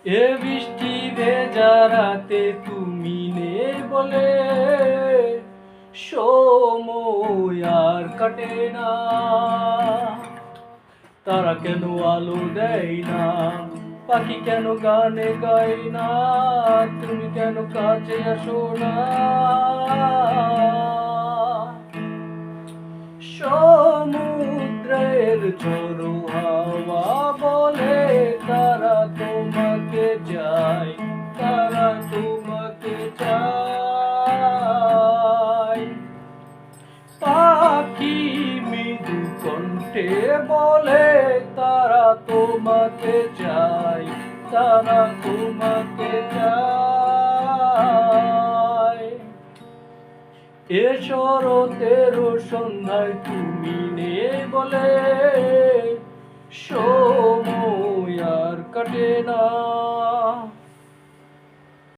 এ বৃষ্টি ভেজা রাতে তুমি নেই বলে সময় আর কাটে না। তারা কেন আলো দেয় না, পাখি কেন গানে গায় না, তুমি কেন কাছে আসো না। সমুদ্রের ঝোড়ো হাওয়া বলে তারা তোমাকে চায়, তারা তোমাকে চায়। পাখি মৃদু কণ্ঠে বলে তারা তোমাকে চায়, তারা তোমাকে চায়। এ শরতের সন্ধ্যায় তুমি নেই বলে সময় আর কাটে না।